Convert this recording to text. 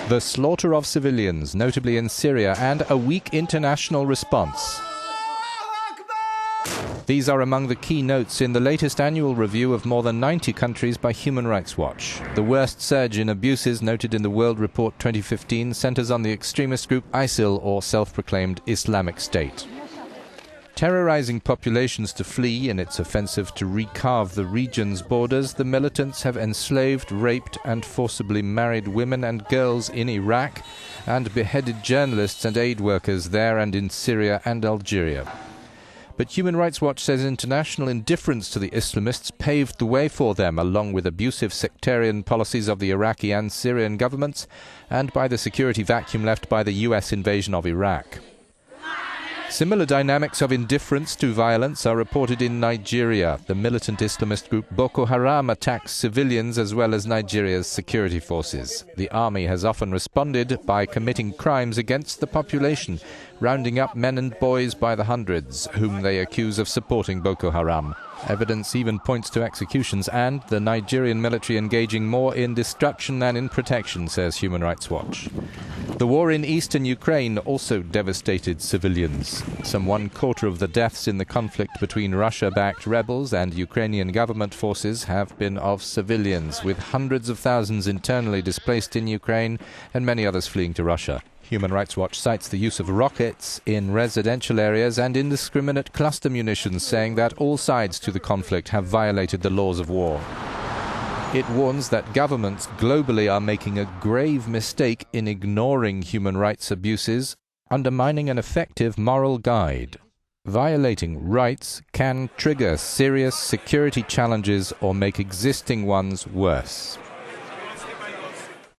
The slaughter of civilians, notably in Syria, and a weak international response. These are among the key notes in the latest annual review of more than 90 countries by Human Rights Watch. The worst surge in abuses noted in the World Report 2015 centers on the extremist group ISIL, or self-proclaimed Islamic State. Terrorizing populations to flee in its offensive to recarve the region's borders, the militants have enslaved, raped and forcibly married women and girls in Iraq and beheaded journalists and aid workers there and in Syria and Algeria. But Human Rights Watch says international indifference to the Islamists paved the way for them, along with abusive sectarian policies of the Iraqi and Syrian governments and by the security vacuum left by the US invasion of Iraq. Similar dynamics of indifference to violence are reported in Nigeria. The militant Islamist group Boko Haram attacks civilians as well as Nigeria's security forces. The army has often responded by committing crimes against the population, rounding up men and boys by the hundreds, whom they accuse of supporting Boko Haram. Evidence even points to executions and the Nigerian military engaging more in destruction than in protection, says Human Rights Watch. The war in eastern Ukraine also devastated civilians. Some 1/4 of the deaths in the conflict between Russia-backed rebels and Ukrainian government forces have been of civilians, with hundreds of thousands internally displaced in Ukraine and many others fleeing to Russia. Human Rights Watch cites the use of rockets in residential areas and indiscriminate cluster munitions, saying that all sides to the conflict have violated the laws of war. It warns that governments globally are making a grave mistake in ignoring human rights abuses, undermining an effective moral guide. Violating rights can trigger serious security challenges or make existing ones worse.